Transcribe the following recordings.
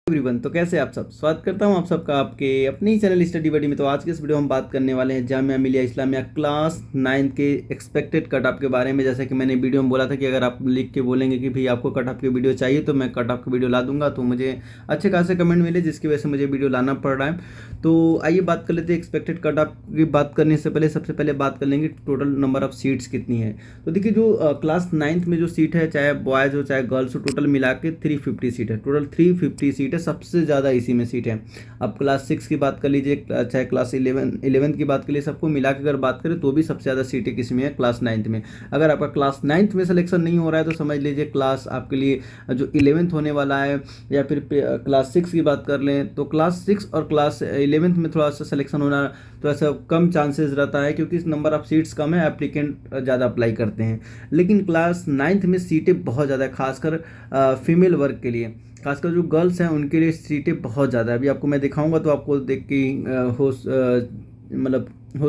Everyone, तो कैसे आप सब। स्वागत करता हूं आप सबका आपके अपने ही चैनल स्टडी बडी में। तो आज के इस वीडियो में हम बात करने वाले हैं जामिया मिलिया इस्लामिया क्लास 9 के एक्सपेक्टेड कट ऑफ के बारे में। जैसा कि मैंने वीडियो में बोला था कि अगर आप लिख के बोलेंगे कि भाई आपको कट ऑफ की वीडियो चाहिए तो मैं कट ऑफ की वीडियो ला दूंगा, तो मुझे अच्छे खासे कमेंट मिले जिसकी वजह से मुझे वीडियो लाना पड़ रहा है। तो आइए बात कर लेते हैं एक्सपेक्टेड कट ऑफ की। बात करने से पहले सबसे पहले बात कर लेंगे टोटल नंबर ऑफ सीट्स कितनी है। तो देखिए जो क्लास 9 में जो सीट है, चाहे बॉयज़ हो चाहे गर्ल्स हो, टोटल मिला के 350 सीट है। टोटल 350 सीट है, सबसे ज़्यादा इसी में सीट है। अब क्लास 6 की बात कर लीजिए, चाहे क्लास 11 की बात कर लिए, सबको मिला के अगर बात करें तो भी सबसे ज़्यादा सीटें किस में है, क्लास 9 में। अगर आपका क्लास 9 में सिलेक्शन नहीं हो रहा है तो समझ लीजिए क्लास आपके लिए जो 11th होने वाला है, या फिर क्लास 6 की बात कर लें तो क्लास 6 और क्लास 11th में थोड़ा सा सिलेक्शन होना थोड़ा सा कम चांसेस रहता है, क्योंकि इस नंबर ऑफ सीट्स कम है, एप्लीकेंट ज़्यादा अप्लाई करते हैं। लेकिन क्लास 9 में सीटें बहुत ज़्यादा है, खासकर फीमेल वर्ग के लिए, खासकर जो गर्ल्स हैं उनके लिए सीटें बहुत ज़्यादा है। अभी आपको मैं दिखाऊंगा तो आपको देख के होश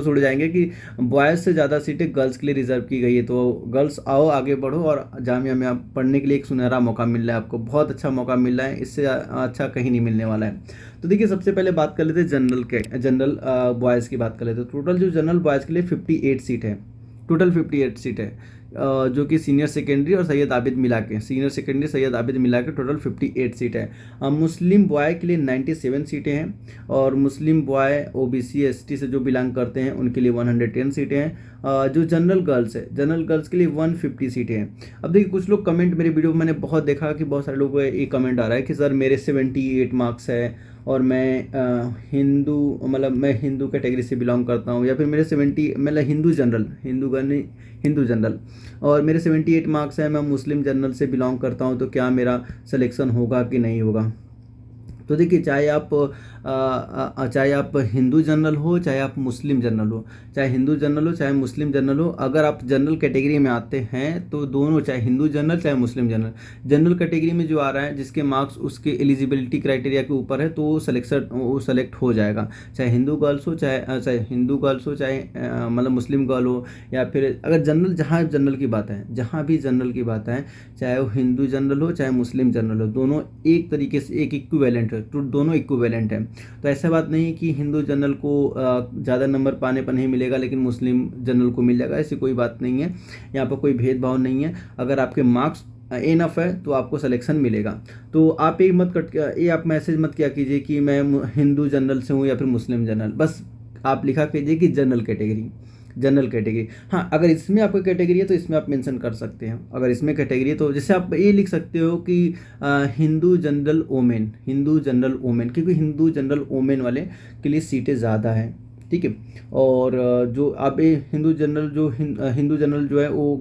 उड़ जाएंगे कि बॉयज़ से ज़्यादा सीटें गर्ल्स के लिए रिजर्व की गई है। तो गर्ल्स आओ, आगे बढ़ो, और जामिया में आप पढ़ने के लिए एक सुनहरा मौका मिल रहा है आपको, बहुत अच्छा मौका मिल रहा है, इससे अच्छा कहीं नहीं मिलने वाला है। तो देखिए सबसे पहले बात कर लेते हैं जनरल बॉयज़ की बात कर लेते हैं। टोटल जो जनरल बॉयज़ के लिए 58 सीट है, टोटल 58 सीट है, जो कि सीनियर सेकेंडरी और सैयद आबिद मिला के, सीनियर सेकेंडरी सैयद आबिद मिला के टोटल 58 सीट है। मुस्लिम बॉय के लिए 97 सीटें हैं, और मुस्लिम बॉय ओबीसी एसटी से जो बिलोंग करते हैं उनके लिए 110 सीटें हैं। जो जनरल गर्ल्स है, जनरल गर्ल्स के लिए 150 सीटें हैं। अब देखिए कुछ लोग कमेंट, मेरे वीडियो में मैंने बहुत देखा कि बहुत सारे लोगों को ये कमेंट आ रहा है कि सर मेरे 78 मार्क्स है और मैं मैं हिंदू कैटेगरी से बिलोंग करता हूँ, या फिर मेरे 70 हिंदू जनरल और मेरे 78 मार्क्स हैं, मैं मुस्लिम जनरल से बिलोंग करता हूँ, तो क्या मेरा सिलेक्शन होगा कि नहीं होगा। तो देखिए चाहे आप हिंदू जनरल हो, चाहे आप मुस्लिम जनरल हो, चाहे हिंदू जनरल हो चाहे मुस्लिम जनरल हो, अगर आप जनरल कैटेगरी में आते हैं तो दोनों, चाहे हिंदू जनरल चाहे मुस्लिम जनरल कैटेगरी में जो आ रहा है, जिसके मार्क्स उसके एलिजिबिलिटी क्राइटेरिया के ऊपर है, तो वो सेलेक्ट हो जाएगा। चाहे हिंदू गर्ल्स हो, चाहे मुस्लिम गर्ल हो, या फिर अगर जहाँ जनरल की बात है, चाहे वो हिंदू जनरल हो चाहे मुस्लिम जनरल हो, दोनों एक तरीके से एक इक्विवेलेंट है, तो दोनों इक्विवेलेंट है। तो ऐसा बात नहीं कि हिंदू जनरल को ज़्यादा नंबर पाने पर नहीं मिलेगा लेकिन मुस्लिम जनरल को मिल जाएगा, ऐसी कोई बात नहीं है। यहाँ पर कोई भेदभाव नहीं है, अगर आपके मार्क्स इनफ है तो आपको सिलेक्शन मिलेगा। तो आप आप मैसेज मत किया कीजिए कि मैं हिंदू जनरल से हूँ या फिर मुस्लिम जनरल, बस आप लिखा कीजिए कि जनरल कैटेगरी। हाँ, अगर इसमें आपकी कैटेगरी है तो इसमें आप मेंशन कर सकते हैं। अगर इसमें कैटेगरी है तो जैसे आप ये लिख सकते हो कि हिंदू जनरल वोमेन, क्योंकि हिंदू जनरल वोमेन वाले के लिए सीटें ज़्यादा हैं, ठीक है। और जो आप ये हिंदू जनरल जो है वो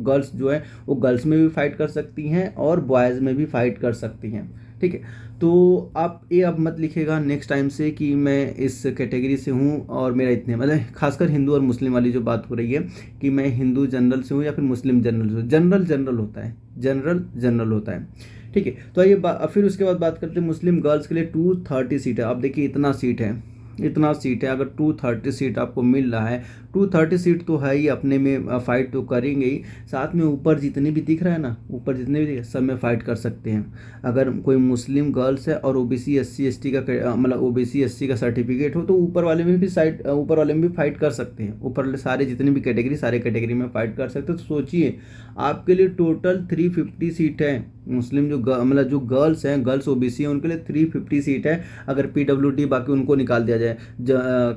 गर्ल्स में भी फाइट कर सकती हैं और बॉयज़ में भी फाइट कर सकती हैं, ठीक है। तो आप ये अब मत लिखेगा नेक्स्ट टाइम से कि मैं इस कैटेगरी से हूँ और मेरा इतने, मतलब खासकर हिंदू और मुस्लिम वाली जो बात हो रही है कि मैं हिंदू जनरल से हूँ या फिर मुस्लिम जनरल से हूँ। जनरल होता है, ठीक है। तो आइए फिर उसके बाद बात करते हैं मुस्लिम गर्ल्स के लिए 230 सीट है। अब देखिए इतना सीट है, अगर 230 सीट आपको मिल रहा है, 230 सीट तो है ही, अपने में फाइट तो करेंगे ही, साथ में ऊपर जितने भी दिख रहा है ना, सब में फाइट कर सकते हैं। अगर कोई मुस्लिम गर्ल्स है और ओबीसी एससी एसटी का ओबीसी एससी का सर्टिफिकेट हो तो ऊपर वाले में भी फाइट कर सकते हैं। ऊपर वाले सारे जितने भी कैटेगरी, सारे कैटेगरी में फाइट कर सकते हैं। तो सोचिए आपके लिए टोटल 350 सीट है। मुस्लिम जो गर्ल्स हैं, गर्ल्स ओबीसी हैं, उनके लिए 350 सीट है। अगर पीडब्ल्यूडी बाकी उनको निकाल दिया जाए,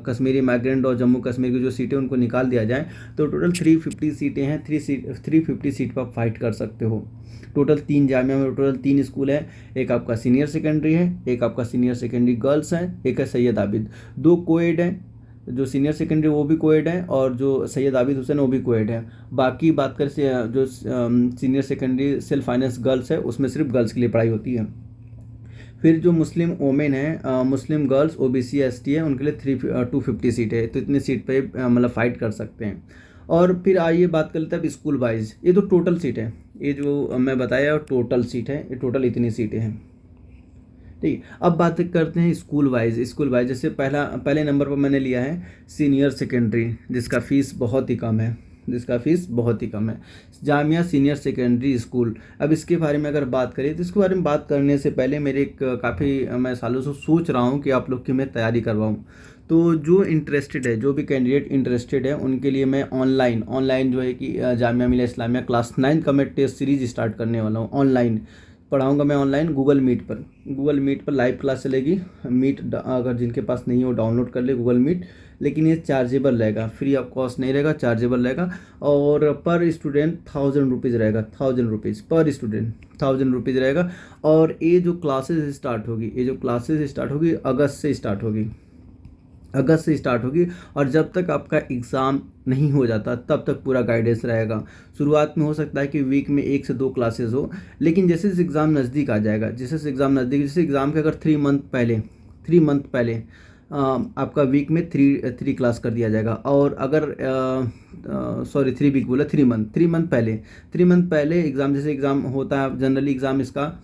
कश्मीरी माइग्रेंट और जम्मू कश्मीर की जो सीटें उनको निकाल दिया जाए, तो टोटल 350 सीटें हैं। 350 सीट पर आप फाइट कर सकते हो। टोटल 3 जामिया में टोटल 3 स्कूल है, एक आपका सीनियर सेकेंडरी है, एक आपका सीनियर सेकेंडरी गर्ल्स है, एक है सैयद आबिद। 2 कोएड है, जो सीनियर सेकेंडरी वो भी कोएड है और जो सैयद आबिद हुसैन वो भी कोएड है। बाकी बात कर से जो senior secondary self finance girls है उसमें सिर्फ गर्ल्स के लिए पढ़ाई होती है। फिर जो मुस्लिम वोमेन है, मुस्लिम गर्ल्स ओबीसी एसटी है, उनके लिए 250 सीट है। तो इतनी सीट पे फाइट कर सकते हैं। और फिर आइए बात कर लेते हैं अब स्कूल वाइज। ये तो टोटल सीट है, ये जो मैं बताया टोटल सीट है, ये टोटल इतनी सीटें हैं, ठीक है। अब बात करते हैं स्कूल वाइज। जैसे पहले नंबर पर मैंने लिया है सीनियर सेकेंडरी, जिसका फीस बहुत ही कम है, जिसका फ़ीस बहुत ही कम है। जामिया सीनियर सेकेंडरी स्कूल, अब इसके बारे में अगर बात करें तो इसके बारे में बात करने से पहले मेरे एक काफ़ी मैं सालों से सोच रहा हूँ कि आप लोग की मैं तैयारी करवाऊँ। तो जो इंटरेस्टेड है, जो भी कैंडिडेट इंटरेस्टेड है, उनके लिए मैं ऑनलाइन जो है कि जामिया मिलिया इस्लामिया क्लास 9 का मैं टेस्ट सीरीज स्टार्ट करने वाला हूँ। ऑनलाइन पढ़ाऊँगा मैं, ऑनलाइन गूगल मीट पर लाइव क्लास चलेगी। अगर जिनके पास नहीं हो डाउनलोड कर ले गूगल मीट, लेकिन ये चार्जेबल रहेगा, फ्री ऑफ कॉस्ट नहीं रहेगा, चार्जेबल रहेगा। और पर स्टूडेंट 1000 रुपीज़ रहेगा, 1000 रुपीज़ पर स्टूडेंट, 1000 रुपीज़ रहेगा। और ये जो क्लासेस स्टार्ट होगी अगस्त से स्टार्ट होगी और जब तक आपका एग्ज़ाम नहीं हो जाता तब तक पूरा गाइडेंस रहेगा। शुरुआत में हो सकता है कि वीक में 1 से 2 क्लासेस हो, लेकिन जैसे जैसे एग्ज़ाम नज़दीक आ जाएगा, जैसे एग्ज़ाम के अगर 3 मंथ पहले आपका वीक में थ्री क्लास कर दिया जाएगा। और अगर 3 मंथ पहले एग्ज़ाम, जैसे एग्ज़ाम होता है जनरली, एग्ज़ाम इसका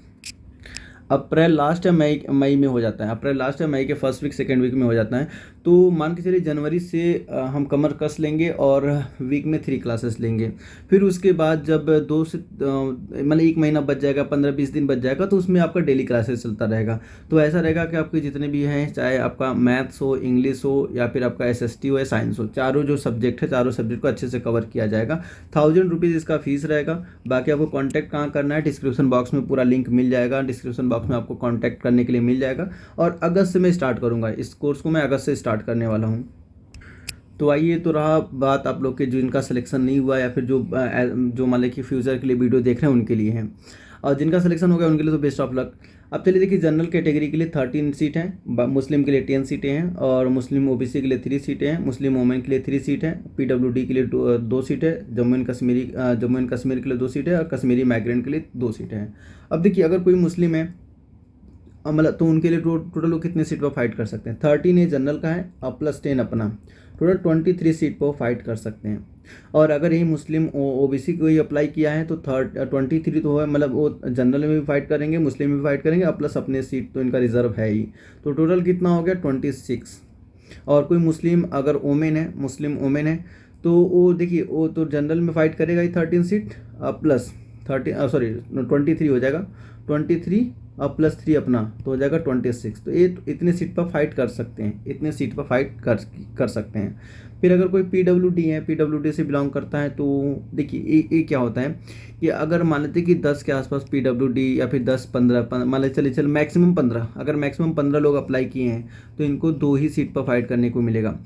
अप्रैल लास्ट या मई में हो जाता है, अप्रैल लास्ट या मई के फर्स्ट वीक सेकेंड वीक में हो जाता है। तो मान के चलिए जनवरी से हम कमर कस लेंगे और वीक में 3 क्लासेस लेंगे। फिर उसके बाद जब 2 से मतलब 1 महीना बच जाएगा, 15-20 दिन बच जाएगा, तो उसमें आपका डेली क्लासेस चलता रहेगा। तो ऐसा रहेगा कि आपके जितने भी हैं, चाहे आपका मैथ्स हो, इंग्लिश हो या फिर आपका SST हो या साइंस हो, चारों जो सब्जेक्ट है, चारों सब्जेक्ट को अच्छे से कवर किया जाएगा। 1000 रुपीज़ इसका फीस रहेगा। बाकी आपको कॉन्टैक्ट कहाँ करना है, डिस्क्रिप्शन बॉक्स में पूरा लिंक मिल जाएगा, डिस्क्रिप्शन बॉक्स में आपको कॉन्टैक्ट करने के लिए मिल जाएगा। और अगस्त से मैं स्टार्ट करूँगा इस कोर्स को, मैं अगस्त से स्टार्ट करने वाला हूँ। तो आइए, तो रहा बात आप लोग के जिनका सिलेक्शन नहीं हुआ या फिर जो मान लें कि फ्यूचर के लिए वीडियो देख रहे हैं उनके लिए हैं, और जिनका सिलेक्शन हो गया उनके लिए तो बेस्ट ऑफ लक। अब चलिए देखिए, जनरल कैटेगरी के लिए 13 सीट हैं, मुस्लिम के लिए 10 सीटें हैं, और मुस्लिम OBC के लिए 3 सीटें हैं, मुस्लिम वोमेन के लिए 3 सीट हैं, PWD के लिए 2 सीट है, जम्मू एंड कश्मीर के लिए 2 सीटें और कश्मीरी माइग्रेंट के लिए 2 सीटें हैं। अब देखिए, अगर कोई मुस्लिम है मतलब तो उनके लिए टोटल वो कितने सीट पर फाइट कर सकते हैं, 13 ये जनरल का है और प्लस 10 अपना, टोटल 23 सीट पर फाइट कर सकते हैं। और अगर ये मुस्लिम OBC को ही अप्लाई किया है तो 23 तो है, मतलब वो जनरल में भी फाइट करेंगे, मुस्लिम में भी फाइट करेंगे, और प्लस अपने सीट तो इनका रिजर्व है ही। तो टोटल कितना हो गया, 26। और कोई मुस्लिम अगर मुस्लिम ओमेन है तो वो देखिए, वो तो जनरल में फाइट करेगा ही 13 सीट प्लस 23 हो जाएगा, 23 और प्लस 3 अपना तो हो जाएगा 26। तो ये इतने सीट पर फाइट कर सकते हैं, फिर अगर कोई PWD से बिलोंग करता है तो देखिए ये क्या होता है कि अगर मान लेते कि 10 के आसपास PWD या फिर 10-15 मान लेते, चलिए मैक्सिमम 15, अगर मैक्सिमम 15 लोग अप्लाई किए हैं तो इनको 2 ही सीट पर फाइट करने को मिलेगा,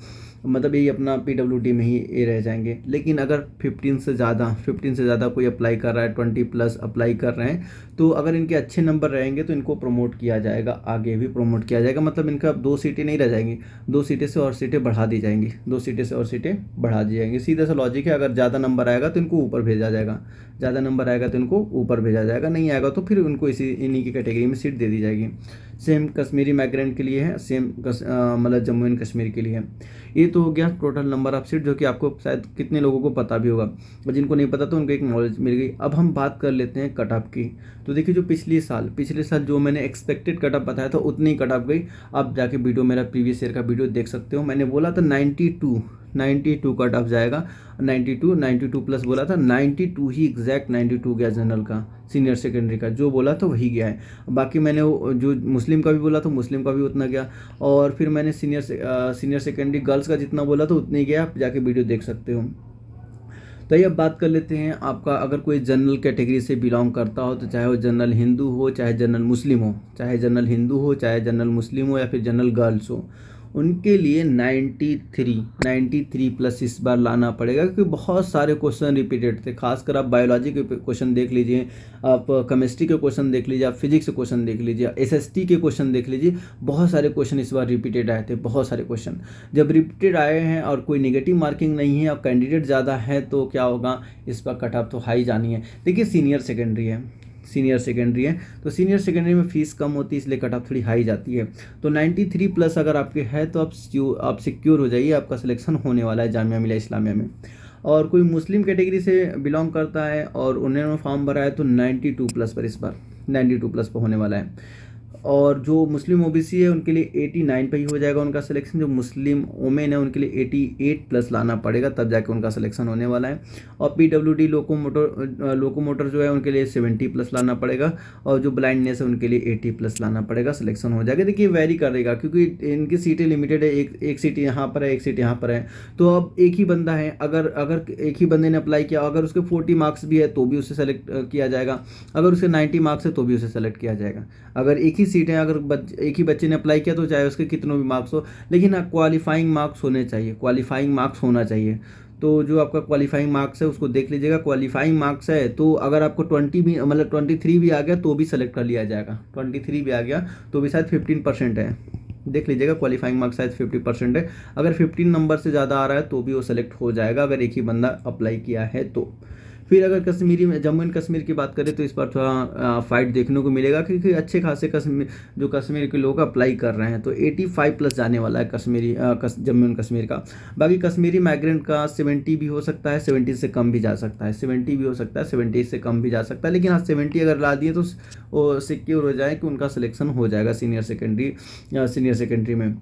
मतलब यही अपना PWD में ही ये रह जाएंगे। लेकिन अगर 15 से ज़्यादा कोई अप्लाई कर रहा है, 20+ अप्लाई कर रहे हैं, तो अगर इनके अच्छे नंबर रहेंगे तो इनको प्रमोट किया जाएगा, आगे भी प्रमोट किया जाएगा। मतलब इनका 2 सीटें नहीं रह जाएंगी, 2 सीटें से और सीटें बढ़ा दी जाएंगी, सीधा सा लॉजिक है। अगर ज़्यादा नंबर आएगा तो इनको ऊपर भेजा जाएगा, नहीं आएगा तो फिर उनको इन्हीं की कैटेगरी में सीट दे दी जाएगी। सेम कश्मीरी माइग्रेंट के लिए है, मतलब जम्मू एंड कश्मीर के लिए है। ये तो हो गया टोटल नंबर ऑफ सीट, जो कि आपको शायद कितने लोगों को पता भी होगा, और जिनको नहीं पता तो उनको एक नॉलेज मिल गई। अब हम बात कर लेते हैं कट ऑफ की। तो देखिए, जो पिछले साल जो मैंने एक्सपेक्टेड कट ऑफ बताया था उतनी कट ऑफ गई। आप जाके मेरा प्रीवियस ईयर का वीडियो देख सकते हो, मैंने बोला था 92 कट ऑफ जाएगा, 92 प्लस बोला था, 92 ही एग्जैक्ट 92 गया जनरल का, सीनियर सेकेंडरी का जो बोला था वही गया है। बाकी मैंने जो मुस्लिम का भी बोला था मुस्लिम का भी उतना गया, और फिर मैंने सीनियर सेकेंडरी गर्ल्स का जितना बोला था उतनी गया, आप जाके वीडियो देख सकते हो। तो ये अब बात कर लेते हैं, आपका अगर कोई जनरल कैटेगरी से बिलोंग करता हो, तो चाहे वो जनरल हिंदू हो, चाहे जनरल मुस्लिम हो, चाहे जनरल मुस्लिम हो या फिर जनरल गर्ल्स हो, उनके लिए 93 प्लस इस बार लाना पड़ेगा, क्योंकि बहुत सारे क्वेश्चन रिपीटेड थे। खासकर आप बायोलॉजी के क्वेश्चन देख लीजिए, आप केमिस्ट्री के क्वेश्चन देख लीजिए, आप फिजिक्स के क्वेश्चन देख लीजिए, SST के क्वेश्चन देख लीजिए, बहुत सारे क्वेश्चन इस बार रिपीटेड आए थे, बहुत सारे क्वेश्चन। जब रिपीटेड आए हैं और कोई नेगेटिव मार्किंग नहीं है और कैंडिडेट ज़्यादा है तो क्या होगा, इस बार कट ऑफ तो हाई जानी है। देखिए, सीनियर सेकेंडरी है, तो सीनियर सेकेंडरी में फ़ीस कम होती है, इसलिए कट ऑफ थोड़ी हाई जाती है। तो 93 प्लस अगर आपके है तो आप सिक्योर हो जाइए, आपका सिलेक्शन होने वाला है जामिया मिलिया इस्लामिया में। और कोई मुस्लिम कैटेगरी से बिलोंग करता है और उन्होंने फॉर्म भरा है तो 92 प्लस पर इस बार 92 प्लस पर होने वाला है। और जो मुस्लिम ओबीसी है उनके लिए 89 पे ही हो जाएगा उनका सिलेक्शन। जो मुस्लिम वोमेन है उनके लिए 88 प्लस लाना पड़ेगा, तब जाके उनका सिलेक्शन होने वाला है। और पीडब्ल्यूडी लोकोमोटर जो है उनके लिए 70 प्लस लाना पड़ेगा, और जो ब्लाइंडनेस है उनके लिए 80 प्लस लाना पड़ेगा, सिलेक्शन हो जाएगा। देखिए वेरी करेगा क्योंकि इनकी सीटें लिमिटेड है, एक सीट यहाँ पर है, एक सीट यहाँ पर है। तो अब एक ही बंदा है, अगर अगर एक ही बंदे ने अप्लाई किया, अगर उसके 40 मार्क्स भी है तो भी उसे सेलेक्ट किया जाएगा, अगर उसके 90 मार्क्स है तो भी उसे सेलेक्ट किया जाएगा। अगर एक ही सीट है, अगर एक ही बच्चे ने अप्लाई किया तो चाहे उसके कितनों भी मार्क्स हो, लेकिन हाँ क्वालिफाइंग मार्क्स होने चाहिए, क्वालिफाइंग मार्क्स होना चाहिए। तो जो आपका क्वालिफाइंग मार्क्स है उसको देख लीजिएगा। क्वालिफाइंग मार्क्स है तो अगर आपको 20 भी मतलब 23 भी आ गया तो भी सेलेक्ट कर लिया जाएगा, 23 भी आ गया तो भी शायद 15% है, देख लीजिएगा। क्वालिफाइंग मार्क्स शायद 50% है, अगर 15 नंबर से ज़्यादा आ रहा है तो भी वो सेलेक्ट हो जाएगा, अगर एक ही बंदा अप्लाई किया है तो। फिर अगर कश्मीरी में जम्मू एंड कश्मीर की बात करें तो इस पर थोड़ा फाइट देखने को मिलेगा, क्योंकि अच्छे खासे कश्मीर के लोग अप्लाई कर रहे हैं। तो 85 प्लस जाने वाला है जम्मू एंड कश्मीर का। बाकी कश्मीरी माइग्रेंट का 70 भी हो सकता है, 70 से कम भी जा सकता है, 70 भी हो सकता है, 70 से कम भी जा सकता है, लेकिन हाँ 70 अगर ला दिए तो वो सिक्योर हो जाए कि उनका सिलेक्शन हो जाएगा सीनियर सेकेंडरी में।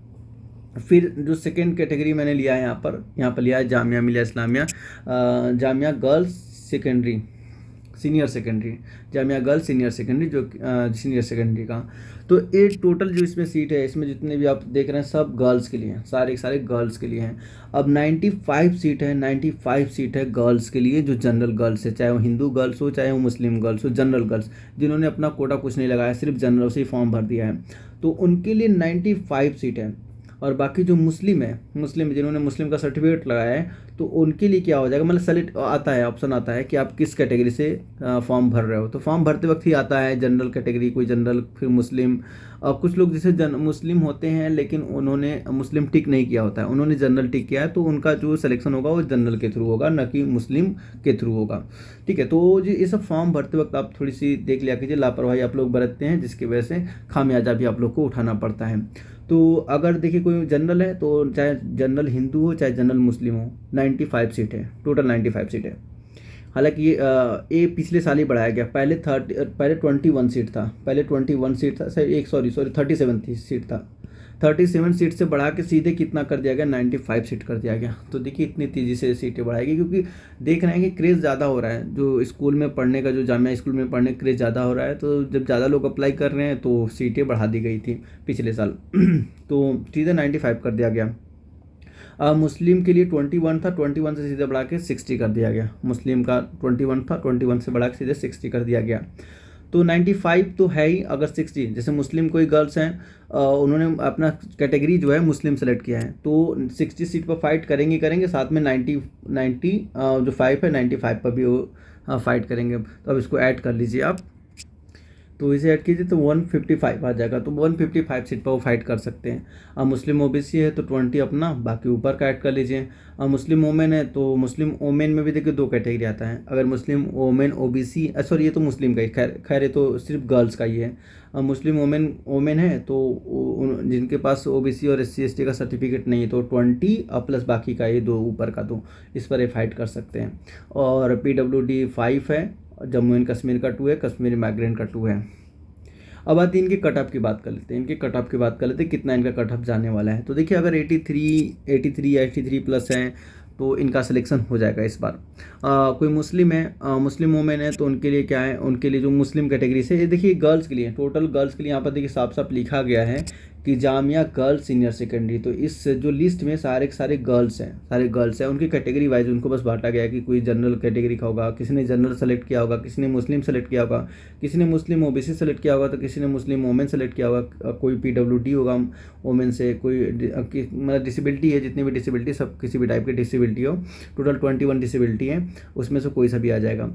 फिर जो सेकेंड कैटेगरी मैंने लिया है यहाँ पर लिया है Jamia Millia Islamia, Jamia girls secondary senior secondary, Jamia girls senior secondary, जो सीनियर सेकेंडरी का। तो ये टोटल जो इसमें सीट है, इसमें जितने भी आप देख रहे हैं सब गर्ल्स के लिए हैं, सारे गर्ल्स के लिए हैं। अब 95 सीट है, 95 सीट है गर्ल्स के लिए, जो जनरल गर्ल्स है, चाहे वो हिंदू गर्ल्स हो चाहे वो मुस्लिम गर्ल्स हो, जनरल गर्ल्स जिन्होंने अपना कोटा कुछ नहीं लगाया, सिर्फ जनरल से ही फॉर्म भर दिया है, तो उनके लिए 95 सीट है। और बाकी जो मुस्लिम जिन्होंने मुस्लिम का सर्टिफिकेट लगाया है तो उनके लिए क्या हो जाएगा, मतलब सेलेक्ट आता है, ऑप्शन आता है कि आप किस कैटेगरी से फॉर्म भर रहे हो। तो फॉर्म भरते वक्त ही आता है जनरल कैटेगरी, कोई जनरल, फिर मुस्लिम, और कुछ लोग जैसे मुस्लिम होते हैं लेकिन उन्होंने मुस्लिम टिक नहीं किया होता है, उन्होंने जनरल टिक किया है, तो उनका जो सिलेक्शन होगा वो जनरल के थ्रू होगा, न कि मुस्लिम के थ्रू होगा। ठीक है, तो ये सब फॉर्म भरते वक्त आप थोड़ी सी देख लिया कीजिए, लापरवाही आप लोग बरतते हैं जिसकी वजह से खामियाजा भी आप लोग को उठाना पड़ता है। तो अगर देखिए कोई जनरल है तो चाहे जनरल हिंदू हो चाहे जनरल मुस्लिम हो, 95 सीट है, टोटल 95 सीट है। हालांकि ये पिछले साल ही बढ़ाया गया, पहले 21 सीट था, 37 सीट था, 37 सीट से बढ़ा के सीधे कितना कर दिया गया, 95 सीट कर दिया गया। तो देखिए इतनी तेज़ी से सीटें बढ़ाएगी, क्योंकि देख रहे हैं कि क्रेज़ ज़्यादा हो रहा है, जो स्कूल में पढ़ने का, जो जामिया स्कूल में पढ़ने का क्रेज़ ज़्यादा हो रहा है, तो जब ज़्यादा लोग अप्लाई कर रहे हैं तो सीटें बढ़ा दी गई थी पिछले साल तो सीधे 95 कर दिया गया। मुस्लिम के लिए 21 था, 21 से सीधे बढ़ा के 60 कर दिया गया। मुस्लिम का 21 था, 21 से बढ़ा के सीधे 60 कर दिया गया। तो 95 तो है ही, अगर 60 जैसे मुस्लिम कोई गर्ल्स हैं, उन्होंने अपना कैटेगरी जो है मुस्लिम सेलेक्ट किया है, तो 60 सीट पर फाइट करेंगे, साथ में 90 जो 5 है 95 पर भी वो फाइट करेंगे। तो अब इसको ऐड कर लीजिए आप, तो इसे ऐड कीजिए तो 155 आ जाएगा। तो 155 सीट पर वो फाइट कर सकते हैं। अब मुस्लिम ओबीसी है तो 20 अपना, बाकी ऊपर का ऐड कर लीजिए। अब मुस्लिम वोमेन है तो मुस्लिम वोमेन में भी देखिए 2 कैटेगरी आता है। अगर मुस्लिम वोमेन ओबीसी, सॉरी ये तो मुस्लिम का ही, खैर ये तो सिर्फ गर्ल्स का ही है। अब मुस्लिम वोमेन है तो जिनके पास ओबीसी और SC ST का सर्टिफिकेट नहीं है तो 20 प्लस बाकी का ये 2 ऊपर का 2, इस पर ये फाइट कर सकते हैं। और PWD 5 है, जम्मू एंड कश्मीर का 2 है, कश्मीरी माइग्रेंट का 2 है। अब आती है इनके कट ऑफ की बात कर लेते हैं, कितना इनका कट ऑफ जाने वाला है। तो देखिए अगर 83 या 83 प्लस हैं तो इनका सिलेक्शन हो जाएगा इस बार। कोई मुस्लिम है, मुस्लिम वोमेन है, तो उनके लिए क्या है, उनके लिए जो मुस्लिम कैटेगरी से, ये देखिए गर्ल्स के लिए, टोटल गर्ल्स के लिए यहाँ पर देखिए साफ साफ लिखा गया है कि जामिया गर्ल्स सीनियर सेकेंडरी। तो इस जो लिस्ट में सारे गर्ल्स हैं, उनकी कैटेगरी वाइज उनको बस बांटा गया है कि कोई जनरल कैटेगरी का होगा, किसी ने जनरल सेलेक्ट किया होगा, किसी ने मुस्लिम सेलेक्ट किया होगा, किसी ने मुस्लिम ओबीसी सेलेक्ट किया होगा, तो किसी ने मुस्लिम वोमेन सेलेक्ट किया होगा, कोई PWD होगा वोमेन से, कोई मतलब डिसेबिलिटी है, जितनी भी डिसेबिलिटी सब किसी भी टाइप की डिसेबिलिटी हो, टोटल 21 डिसेबिलिटी है, उसमें से कोई सा भी आ जाएगा।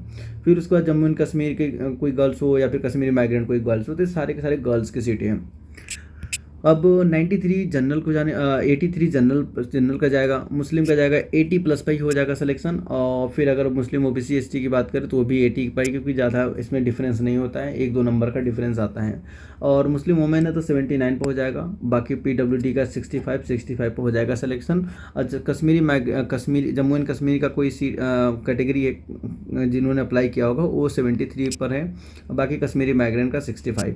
फिर उसके बाद जम्मू एंड कश्मीर के कोई गर्ल्स हो या फिर कश्मीरी माइग्रेंट कोई गर्ल्स हो, तो सारे के सारे गर्ल्स की सीटें हैं। अब 93 जनरल को 83 जनरल का जाएगा, मुस्लिम का जाएगा 80 प्लस पर ही हो जाएगा सिलेक्शन। और फिर अगर मुस्लिम OBC ST की बात करें तो वो भी 80 पर ही, क्योंकि ज़्यादा इसमें डिफरेंस नहीं होता है, 1-2 नंबर का डिफरेंस आता है। और मुस्लिम वोमेन है तो 79 पर हो जाएगा, बाकी PWD का 65 पर हो जाएगा सिलेक्शन। कश्मीरी जम्मू एंड कश्मीर का कोई कैटेगरी है जिन्होंने अप्लाई किया होगा वो 73 पर है, बाकी कश्मीरी माइग्रेंट का 65।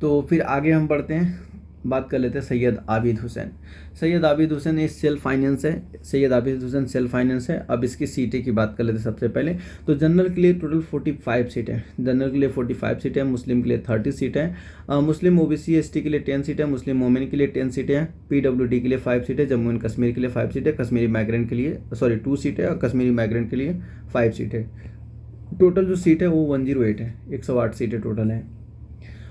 तो फिर आगे हम बढ़ते हैं, बात कर लेते हैं सैयद आबिद हुसैन। सैयद आबिद हुसैन ये सेल्फ फाइनेंस है, सैयद आबिद हुसैन सेल्फ फाइनेंस है। अब इसकी सीटें की बात कर लेते हैं सबसे पहले। तो जनरल के लिए टोटल 45 सीट है, जनरल के लिए 45 सीट है, मुस्लिम के लिए 30 सीट है, मुस्लिम ओबीसी एसटी के लिए 10 सीट है, मुस्लिम वोमेन के लिए 10 सीटें हैं, पीडब्ल्यूडी के लिए 5 सीट है, जम्मू एंड कश्मीर के लिए 5 सीट है, कश्मीरी माइग्रेंट के लिए 2 सीट है और कश्मीरी माइग्रेंट के लिए 5 सीट है। टोटल जो सीट है वो 108 है, 108 सीटें टोटल है।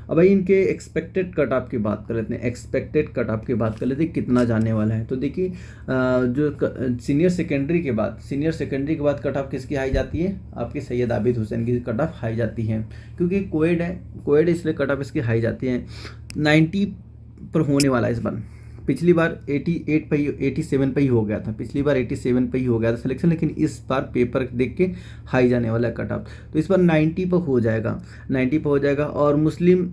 अब भाई इनके एक्सपेक्टेड कट ऑफ की बात कर लेते हैं, एक्सपेक्टेड कट ऑफ की बात कर लेते हैं कितना जाने वाला है। तो देखिए जो सीनियर सेकेंडरी के बाद कट ऑफ किसकी हाई जाती है, आपकी सैयद आबिद हुसैन की कट ऑफ हाई जाती है, क्योंकि कोएड है, कोएड इसलिए कट ऑफ इसकी हाई जाती है। 90 पर होने वाला है इस बार, पिछली बार 88 पे ही 87 पे ही हो गया था, पिछली बार 87 पे ही हो गया था सिलेक्शन, लेकिन इस बार पेपर देख के हाई जाने वाला है कट ऑफ। तो इस बार 90 पर हो जाएगा, 90 पर हो जाएगा। और मुस्लिम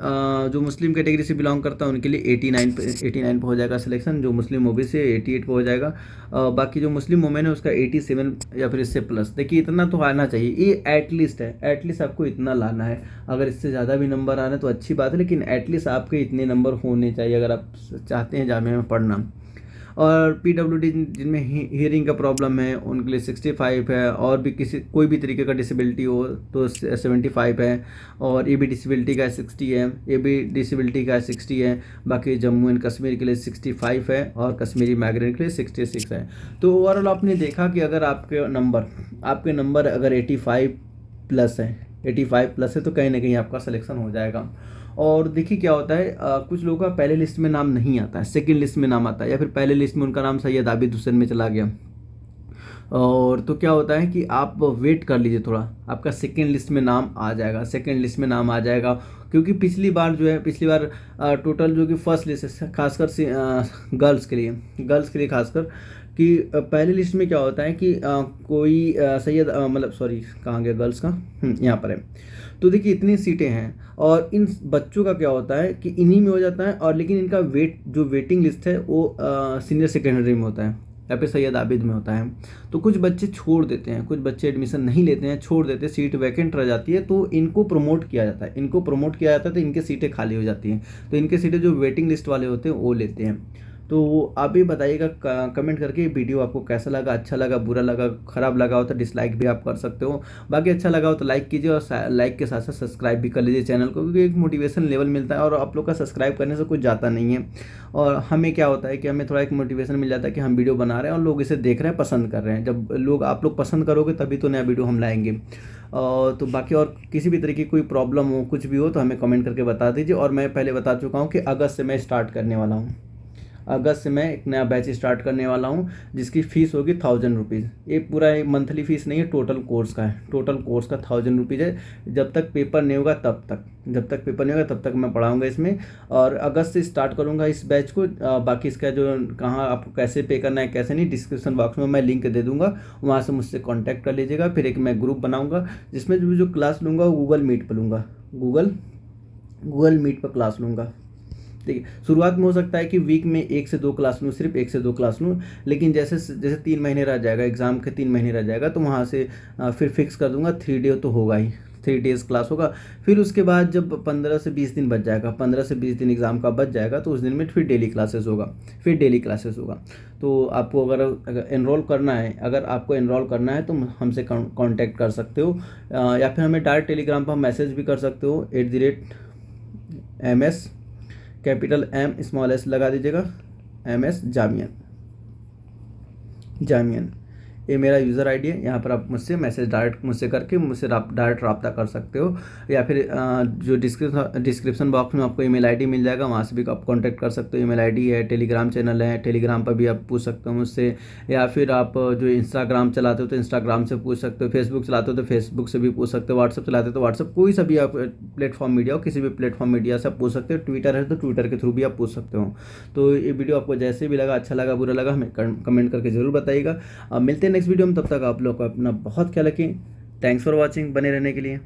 जो मुस्लिम कैटेगरी से बिलोंग करता है उनके लिए 89 पे हो जाएगा सिलेक्शन, जो मुस्लिम ओबीसी से 88 पे हो जाएगा। बाकी जो मुस्लिम वुमेन है उसका 87 या फिर इससे प्लस। देखिए इतना तो आना चाहिए, ये एटलीस्ट है, एटलीस्ट आपको इतना लाना है। अगर इससे ज़्यादा भी नंबर आ रहे हैं तो अच्छी बात है, लेकिन एटलीस्ट आपके इतने नंबर होने चाहिए अगर आप चाहते हैं जामिया में पढ़ना। और पीडब्ल्यूडी जिनमें हियरिंग का प्रॉब्लम है उनके लिए 65 है, और भी कोई भी तरीके का डिसेबिलिटी हो तो 75 है, और ए बी डिसेबिलिटी का 60 है, ए बी डिसेबिलिटी का 60 है। बाकी जम्मू एंड कश्मीर के लिए 65 है और कश्मीरी माइग्रेंट के लिए 66 है। तो ओवरऑल आपने देखा कि अगर आपके नंबर अगर 85 प्लस है, 85 प्लस है तो कहीं ना कहीं आपका सिलेक्शन हो जाएगा। और देखिए क्या होता है, कुछ लोगों का पहले लिस्ट में नाम नहीं आता है, सेकंड लिस्ट में नाम आता है, या फिर पहले लिस्ट में उनका नाम सैयद आबिद हुसैन में चला गया। और तो क्या होता है कि आप वेट कर लीजिए थोड़ा, आपका सेकंड लिस्ट में नाम आ जाएगा, सेकंड लिस्ट में नाम आ जाएगा। क्योंकि पिछली बार टोटल जो कि फर्स्ट लिस्ट है, खासकर गर्ल्स के लिए खासकर कि पहले लिस्ट में क्या होता है कि कोई सैयद मतलब सॉरी कहाँ गया गर्ल्स का, यहाँ पर है। तो देखिए इतनी सीटें हैं और इन बच्चों का क्या होता है कि इन्हीं में हो जाता है, और लेकिन इनका वेटिंग लिस्ट है वो सीनियर सेकेंडरी में होता है या फिर सैयद आबिद में होता है। तो कुछ बच्चे छोड़ देते हैं, कुछ बच्चे एडमिशन नहीं लेते हैं, छोड़ देते हैं, सीट वैकेंट रह जाती है, तो इनको प्रमोट किया जाता है, तो इनकी सीटें खाली हो जाती हैं। तो इनकी सीटें जो वेटिंग लिस्ट वाले होते हैं वो लेते हैं। तो आप भी बताइएगा कमेंट करके वीडियो आपको कैसा लगा, अच्छा लगा, बुरा लगा, ख़राब लगा हो तो डिसलाइक भी आप कर सकते हो। बाकी अच्छा लगा हो तो लाइक कीजिए, और लाइक के साथ साथ सब्सक्राइब भी कर लीजिए चैनल को, क्योंकि एक मोटिवेशन लेवल मिलता है और आप लोग का सब्सक्राइब करने से कुछ जाता नहीं है। और हमें क्या होता है कि हमें थोड़ा एक मोटिवेशन मिल जाता है कि हम वीडियो बना रहे हैं और लोग इसे देख रहे हैं, पसंद कर रहे हैं। जब आप लोग पसंद करोगे तभी तो नया वीडियो हम लाएंगे। तो बाकी और किसी भी तरीके की कोई प्रॉब्लम हो, कुछ भी हो तो हमें कमेंट करके बता दीजिए। और मैं पहले बता चुका हूँ कि अगस्त से मैं स्टार्ट करने वाला हूँ, अगस्त से मैं एक नया बैच स्टार्ट करने वाला हूँ, जिसकी फ़ीस होगी 1000 रुपीज़। ये पूरा मंथली फ़ीस नहीं है, टोटल कोर्स का है, टोटल कोर्स का 1000 रुपीज़ है। जब तक पेपर नहीं होगा तब तक मैं पढ़ाऊँगा इसमें, और अगस्त से स्टार्ट करूँगा इस बैच को। बाकी इसका जो कहाँ आपको कैसे पे करना है कैसे नहीं, डिस्क्रिप्शन बॉक्स में मैं लिंक दे दूँगा, वहाँ से मुझसे कॉन्टैक्ट कर लीजिएगा। फिर एक मैं ग्रुप बनाऊँगा जिसमें जो क्लास लूँगा वो गूगल मीट पर लूँगा, गूगल मीट पर क्लास लूँगा। देखिए शुरुआत में हो सकता है कि वीक में 1 से 2 क्लास लूँ, सिर्फ 1 से 2 क्लास लूँ, लेकिन जैसे 3 महीने रह जाएगा, एग्ज़ाम के 3 महीने रह जाएगा, तो वहाँ से फिर फिक्स कर दूंगा 3 डे तो होगा ही, 3 डेज़ क्लास होगा। फिर उसके बाद जब 15 से 20 दिन बच जाएगा, 15 से 20 दिन एग्ज़ाम का बच जाएगा, तो उस दिन में फिर डेली क्लासेस होगा। तो आपको अगर एनरोल करना है, तो हमसे कांटेक्ट कर सकते हो, या फिर हमें डायरेक्ट टेलीग्राम पर मैसेज भी कर सकते हो, @MS capital M small s लगा दीजिएगा, MS जामियन, ये मेरा यूज़र आईडी है। यहाँ पर आप मुझसे मैसेज डायरेक्ट मुझसे करके मुझसे डायरेक्ट रब्ता कर सकते हो, या फिर जो डिस्क्रिप्शन बॉक्स में आपको ईमेल आईडी मिल जाएगा, वहाँ से भी आप कांटेक्ट कर सकते हो। ईमेल आईडी है, टेलीग्राम चैनल है, टेलीग्राम पर भी आप पूछ सकते हो मुझसे, या फिर आप जो इंस्टाग्राम चलाते हो तो इंस्टाग्राम से पूछ सकते हो, फेसबुक चलाते हो तो फेसबुक से भी पूछ सकते हो, व्हाट्सअप चलाते हो तो व्हाट्सअप, कोई सा भी आप प्लेटफॉर्म मीडिया हो, किसी भी प्लेटफॉर्म मीडिया से आप पूछ सकते हो। ट्विटर है तो ट्विटर के थ्रू भी आप पूछ सकते हो। तो ये वीडियो आपको जैसे भी लगा, अच्छा लगा, बुरा लगा, हमें कमेंट करके ज़रूर बताइएगा। मिलते हैं नेक्स्ट वीडियो में, तब तक आप लोग अपना बहुत ख्याल रखें। थैंक्स फॉर वॉचिंग, बने रहने के लिए।